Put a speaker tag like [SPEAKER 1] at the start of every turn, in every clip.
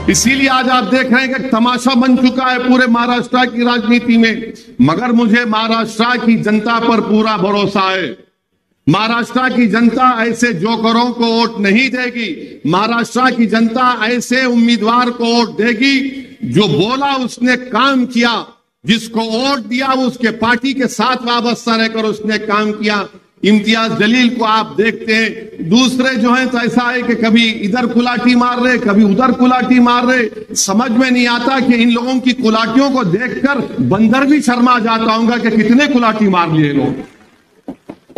[SPEAKER 1] इसीलिए आज आप देख रहे हैं कि तमाशा बन चुका है पूरे महाराष्ट्र की राजनीति में। मगर मुझे महाराष्ट्र की जनता पर पूरा भरोसा है। महाराष्ट्र की जनता ऐसे जोकरों को वोट नहीं देगी। महाराष्ट्र की जनता ऐसे उम्मीदवार को वोट देगी जो बोला उसने काम किया, जिसको वोट दिया वो उसके पार्टी के साथ वाबस्ता रहकर उसने काम किया। इम्तियाज जलील को आप देखते हैं, दूसरे जो हैं तो ऐसा है कि कभी इधर कुलाटी मार रहे, कभी उधर कुलाटी मार रहे। समझ में नहीं आता कि इन लोगों की कुलाटियों को देखकर बंदर भी शर्मा जाता होगा कि कितने कुलाटी मार लिए लोग,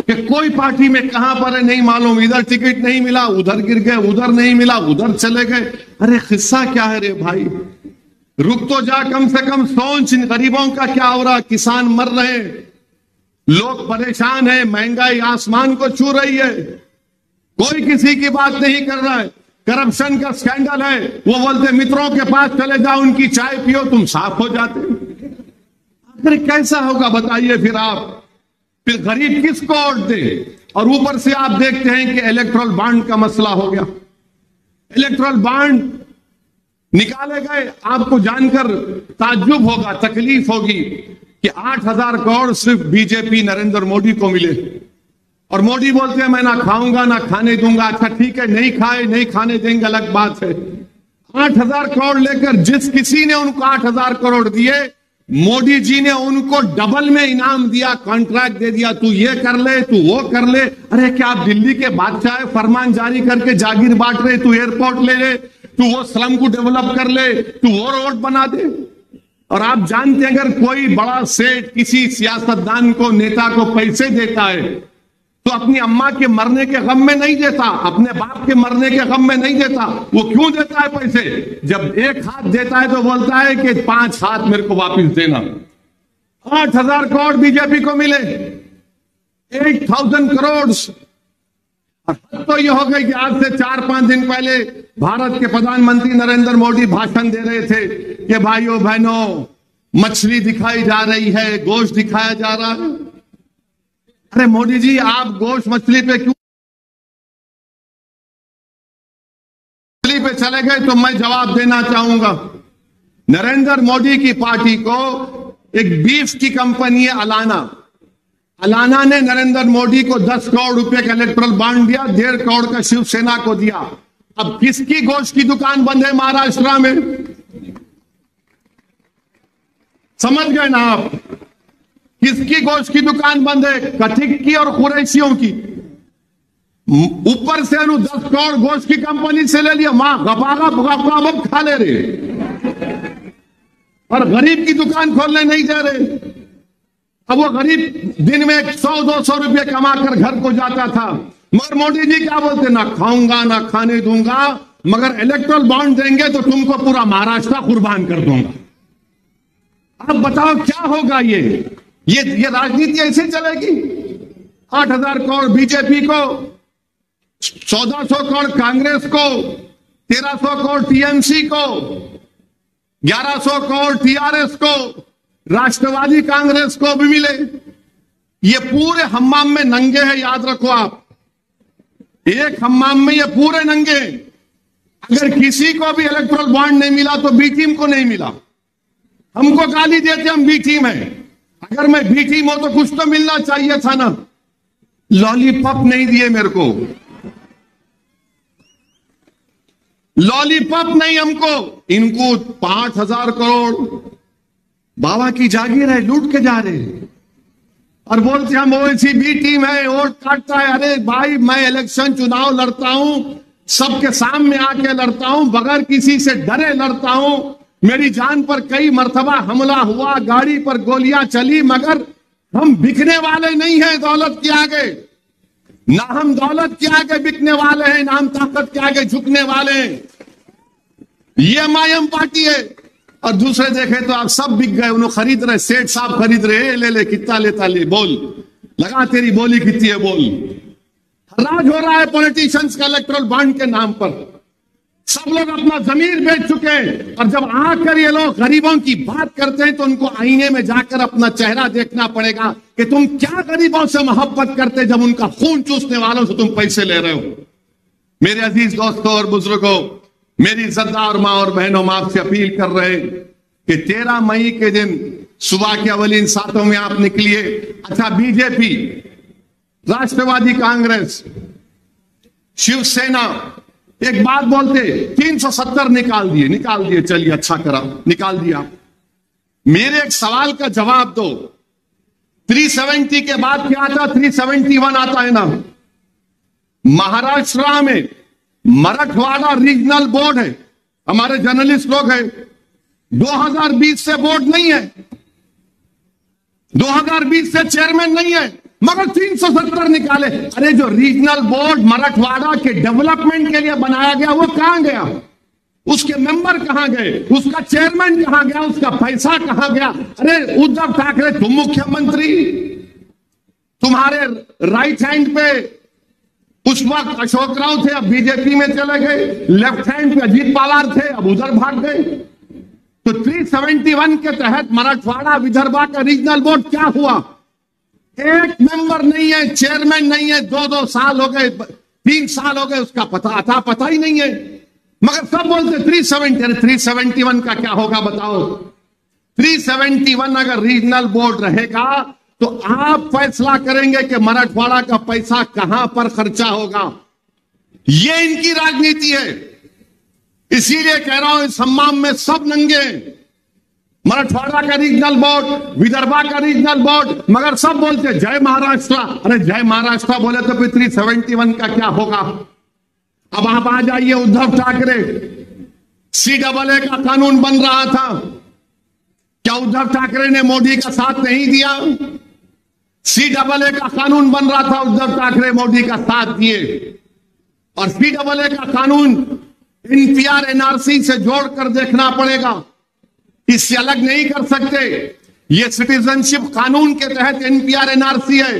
[SPEAKER 1] कि कोई पार्टी में कहां पर है नहीं मालूम, इधर टिकट नहीं मिला, उधर गिर गए, उधर नहीं मिला, उधर चले गए। अरे किस्सा क्या है रे भाई, रुक तो जा, कम से कम सोच इन गरीबों का क्या हो रहा। किसान मर रहे हैं, लोग परेशान हैं, महंगाई आसमान को छू रही है, कोई किसी की बात नहीं कर रहा है। करप्शन का स्कैंडल है, वो बोलते मित्रों के पास चले जाओ, उनकी चाय पियो, तुम साफ हो जाते। आखिर कैसा होगा बताइए फिर आप, फिर गरीब किसको वोट दे। और ऊपर से आप देखते हैं कि इलेक्ट्रल बॉन्ड का मसला हो गया। इलेक्ट्रल बॉन्ड निकाले गए, आपको जानकर ताज्जुब होगा, तकलीफ होगी कि 8,000 करोड़ सिर्फ बीजेपी नरेंद्र मोदी को मिले। और मोदी बोलते हैं मैं ना खाऊंगा ना खाने दूंगा। अच्छा ठीक है, नहीं खाए नहीं खाने देंगे अलग बात है। 8,000 करोड़ लेकर जिस किसी ने उनको 8,000 करोड़ दिए, मोदी जी ने उनको डबल में इनाम दिया, कॉन्ट्रैक्ट दे दिया, तू ये कर ले, तू वो कर ले। अरे क्या आप दिल्ली के बादशाह, फरमान जारी करके जागीर बांट रहे, तू एयरपोर्ट ले ले, तू वो स्लम को डेवलप कर ले, तू वो रोड बना दे। और आप जानते हैं अगर कोई बड़ा सेठ किसी सियासतदान को, नेता को पैसे देता है तो अपनी अम्मा के मरने के गम में नहीं देता, अपने बाप के मरने के गम में नहीं देता। वो क्यों देता है पैसे? जब एक हाथ देता है तो बोलता है कि 5 हाथ मेरे को वापस देना। 8,000 करोड़ बीजेपी को मिले, 8,000 करोड़। तो ये हो गई कि आज से 4-5 दिन पहले भारत के प्रधानमंत्री नरेंद्र मोदी भाषण दे रहे थे कि भाइयों बहनों, मछली दिखाई जा रही है, गोश्त दिखाया जा रहा है। अरे मोदी जी, आप गोश्त मछली पे क्यों पे चले गए? तो मैं जवाब देना चाहूंगा। नरेंद्र मोदी की पार्टी को एक बीफ की कंपनी है अलाना ने नरेंद्र मोदी को 10 करोड़ रुपए का इलेक्ट्रल बॉन्ड दिया, 1.5 करोड़ का शिवसेना को दिया। अब किसकी गोश्त की दुकान बंद है महाराष्ट्र में? समझ गए ना आप? किसकी गोश्त की दुकान बंद है? कथिक की और कुरैशियों की। ऊपर से 10 करोड़ गोश्त की कंपनी से ले लिया, मां गपागप खा ले रहे, और गरीब की दुकान खोलने नहीं दे रहे। अब वो गरीब दिन में 100-200 रुपये कमा कर घर को जाता था, मगर मोदी जी क्या बोलते? ना खाऊंगा ना खाने दूंगा, मगर इलेक्ट्रल बॉन्ड देंगे तो तुमको पूरा महाराष्ट्र कुर्बान कर दूंगा। अब बताओ क्या होगा? ये राजनीति ऐसे चलेगी? 8,000 करोड़ बीजेपी को, 1,400 करोड़ कांग्रेस को, 1,300 करोड़ टीएमसी को, 1,100 करोड़ टीआरएस को, राष्ट्रवादी कांग्रेस को भी मिले। ये पूरे हम्माम में नंगे हैं, याद रखो आप। एक हम्माम में ये पूरे नंगे। अगर किसी को भी इलेक्ट्रल बॉन्ड नहीं मिला तो बी टीम को नहीं मिला। हमको गाली देते हम बी टीम है। अगर मैं बी टीम हो तो कुछ तो मिलना चाहिए था ना। लॉलीपॉप नहीं दिए मेरे को, लॉलीपॉप नहीं हमको। इनको 5,000 करोड़ बाबा की जागीर है, लूट के जा रहे हैं और बोलते हम ओवैसी बी टीम है, वोट काटता है। अरे भाई, मैं इलेक्शन चुनाव लड़ता हूं, सबके सामने आके लड़ता हूं, बगैर किसी से डरे लड़ता हूं। मेरी जान पर कई मर्तबा हमला हुआ, गाड़ी पर गोलियां चली, मगर हम बिकने वाले नहीं हैं दौलत के आगे। ना हम दौलत के आगे बिकने वाले हैं, ना हम ताकत के आगे झुकने वाले हैं। ये मायम पार्टी है। और दूसरे देखे तो आप सब बिक गए, उन्होंने खरीद रहे, सेठ साहब खरीद रहे, ले कितना लेता ले, बोल लगा तेरी बोली कितनी है बोल। राज हो रहा है पॉलिटिशियंस का इलेक्ट्रल बॉन्ड के नाम पर। सब लोग अपना जमीर बेच चुके हैं। और जब आकर ये लोग गरीबों की बात करते हैं तो उनको आईने में जाकर अपना चेहरा देखना पड़ेगा कि तुम क्या गरीबों से मोहब्बत करते, जब उनका खून चूसने वालों से तुम पैसे ले रहे हो। मेरे अजीज दोस्तों और बुजुर्गों, मेरी इज्जतदार मां और बहनों, हम आपसे अपील कर रहे हैं कि 13 मई के दिन सुबह के अवलीन सातों में आप निकलिए। अच्छा, बीजेपी, राष्ट्रवादी कांग्रेस, शिवसेना एक बात बोलते, 370 निकाल दिए, चलिए अच्छा करा, निकाल दिया। मेरे एक सवाल का जवाब दो, 370 के बाद क्या आता? 371 आता है ना। महाराष्ट्र में मराठवाड़ा रीजनल बोर्ड है, हमारे जर्नलिस्ट लोग हैं, 2020 से बोर्ड नहीं है, 2020 से चेयरमैन नहीं है, मगर 370 निकाले। अरे जो रीजनल बोर्ड मराठवाड़ा के डेवलपमेंट के लिए बनाया गया वो कहां गया? उसके मेंबर कहां गए? उसका चेयरमैन कहां गया? उसका पैसा कहां गया? अरे उद्धव ठाकरे, तुम मुख्यमंत्री, तुम्हारे राइट हैंड पे उस वक्त अशोक राव थे, अब बीजेपी में चले गए, लेफ्ट हैंड पे अजीत पवार थे, अब उधर भाग गए। तो 371 के तहत मराठवाड़ा विदर्भा का रीजनल बोर्ड क्या हुआ? एक मेंबर नहीं है, चेयरमैन नहीं है, 2-2 साल हो गए, 3 साल हो गए, उसका पता ही नहीं है, मगर सब बोलते 370। 371 का क्या होगा बताओ? 371 अगर रीजनल बोर्ड रहेगा तो आप फैसला करेंगे कि मराठवाड़ा का पैसा कहां पर खर्चा होगा। ये इनकी राजनीति है। इसीलिए कह रहा हूं, इस हम्माम में सब नंगे, मराठवाड़ा का रीजनल बोर्ड, विदर्भा का रीजनल बोर्ड, मगर सब बोलते जय महाराष्ट्र। अरे जय महाराष्ट्र बोले तो फिर 371 का क्या होगा? अब आप आ जाइए, उद्धव ठाकरे, CAA का कानून बन रहा था, क्या उद्धव ठाकरे ने मोदी का साथ नहीं दिया? CAA का कानून बन रहा था, उद्धव ठाकरे मोदी का साथ दिए, और CAA का कानून NPR NRC से जोड़कर देखना पड़ेगा, इससे अलग नहीं कर सकते। ये सिटीजनशिप कानून के तहत NPR NRC है।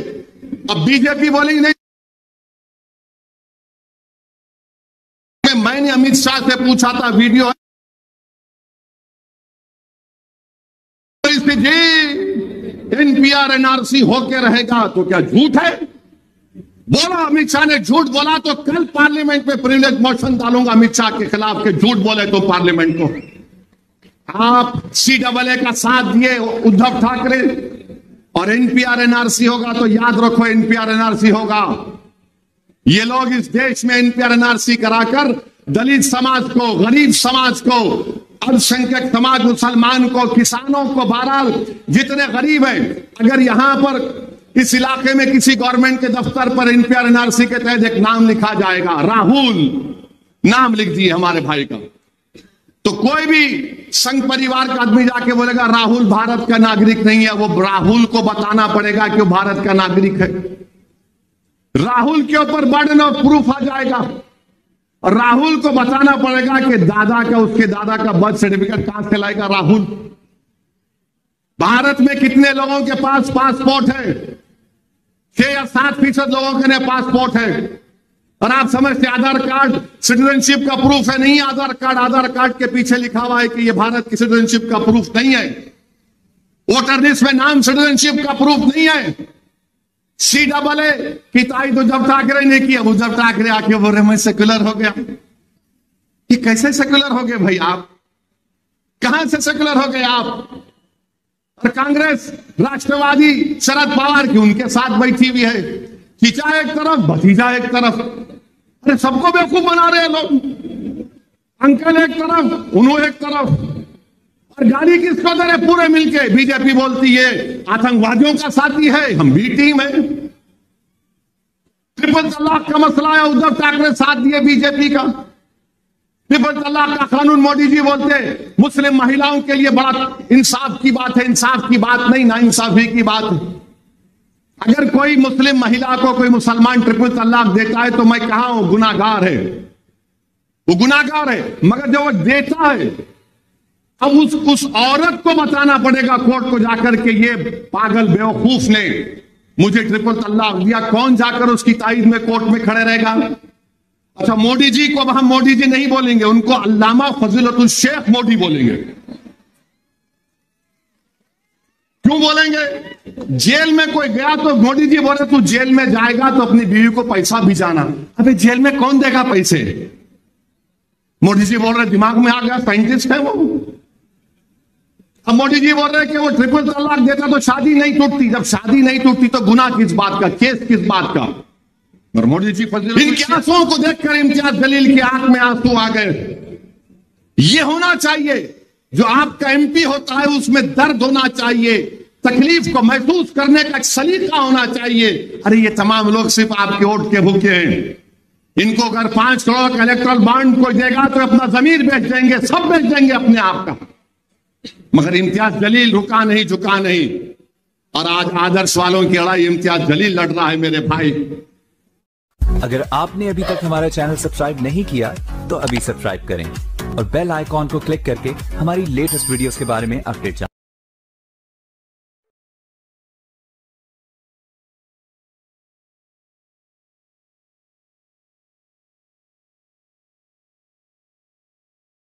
[SPEAKER 1] अब बीजेपी बोलेगी नहीं। मैंने अमित शाह से पूछा था, वीडियो जी NPR NRC होके रहेगा तो क्या झूठ है? बोला अमित शाह ने, झूठ बोला तो कल पार्लियामेंट में प्रिविलेज मोशन डालूंगा अमित शाह के खिलाफ के झूठ बोले तो पार्लियामेंट को। आप CAA का साथ दिए उद्धव ठाकरे, और NPR NRC होगा तो याद रखो NPR NRC होगा। ये लोग इस देश में NPR NRC कराकर दलित समाज को, गरीब समाज को, अल्पसंख्यक समाज, मुसलमान को, किसानों को, बहरहाल जितने गरीब हैं, अगर यहां पर इस इलाके में किसी गवर्नमेंट के दफ्तर पर NPR NRC के तहत एक नाम लिखा जाएगा, राहुल नाम लिख दिए हमारे भाई का, तो कोई भी संघ परिवार का आदमी जाके बोलेगा राहुल भारत का नागरिक नहीं है, वो राहुल को बताना पड़ेगा कि वो भारत का नागरिक है। राहुल के ऊपर बर्डन ऑफ प्रूफ आ जाएगा, और राहुल को बताना पड़ेगा कि दादा का, उसके दादा का बर्थ सर्टिफिकेट कहां से लाएगा राहुल। भारत में कितने लोगों के पास पासपोर्ट है? 6 या 7% लोगों के लिए पासपोर्ट है, और आप समझते आधार कार्ड सिटीजनशिप का प्रूफ है? नहीं, आधार कार्ड के पीछे लिखा हुआ है कि ये भारत की सिटीजनशिप का प्रूफ नहीं है। वोटर लिस्ट में नाम सिटीजनशिप का प्रूफ नहीं है। CAA की तारीफ उद्धव ठाकरे ने किया, उद्धव ठाकरे आके बोल रहे मैं सेक्युलर हो गया। ये कैसे सेक्युलर हो गए भाई आप? कहां से सेक्युलर हो गए आप? और कांग्रेस, राष्ट्रवादी, शरद पवार की उनके साथ बैठी हुई है, चीचा एक तरफ, भतीजा एक तरफ। अरे सबको बेवकूफ बना रहे हैं लोग, अंकल एक तरफ, उन्होंने एक तरफ, और गाली किसको दे रहे? पूरे मिलके। बीजेपी बोलती है आतंकवादियों का साथी है, हम भी टीम है। ट्रिपल तलाक का मसला है, उद्धव ठाकरे साथ दिए बीजेपी का। ट्रिपल तलाक का कानून मोदी जी बोलते मुस्लिम महिलाओं के लिए बड़ा इंसाफ की बात है, इंसाफ की बात नहीं, ना इंसाफी की बात है। अगर कोई मुस्लिम महिला को कोई मुसलमान ट्रिपल तलाक देता है तो मैं कहा हूं गुनाहगार है, वो गुनाहगार है, मगर जो वो देता है, अब उस औरत को बताना पड़ेगा कोर्ट को जाकर के ये पागल बेवकूफ ने मुझे ट्रिपल तलाक दिया। कौन जाकर उसकी ताईद में कोर्ट में खड़े रहेगा? अच्छा, मोदी जी को अब हम मोदी जी नहीं बोलेंगे, उनको अल्लामा फजीलतुल शेख मोदी बोलेंगे। क्यों बोलेंगे? जेल में कोई गया तो मोदी जी बोले तू जेल में जाएगा तो अपनी बीवी को पैसा भिजाना। अबे जेल में कौन देगा पैसे? मोदी जी बोल रहे दिमाग में आ गया, साइंटिस्ट है वो। अब मोदी जी बोल रहे कि वो ट्रिपल तलाक देता तो शादी नहीं टूटती। जब शादी नहीं टूटती तो गुनाह किस बात का, केस किस बात का? और मोदी जी इनके आंसुओं को देखकर इम्तियाज जलील की आंख में आंसू आ गए। ये होना चाहिए, जो आपका एमपी होता है उसमें दर्द होना चाहिए, तकलीफ को महसूस करने का एक सलीका होना चाहिए। अरे ये तमाम लोग सिर्फ आपके वोट के भूखे हैं। इनको अगर 5 करोड़ का इलेक्ट्रल बॉन्ड कोई देगा तो अपना जमीर बेच देंगे, सब बेच देंगे अपने आप का। मगर इम्तियाज जलील रुका नहीं, झुका नहीं। और आज आदर्श वालों की लड़ाई इम्तियाज जलील लड़ रहा है मेरे भाई।
[SPEAKER 2] अगर आपने अभी तक हमारा चैनल सब्सक्राइब नहीं किया तो अभी सब्सक्राइब करें और बेल आइकॉन को क्लिक करके हमारी लेटेस्ट वीडियोस के बारे में अपडेट जानें।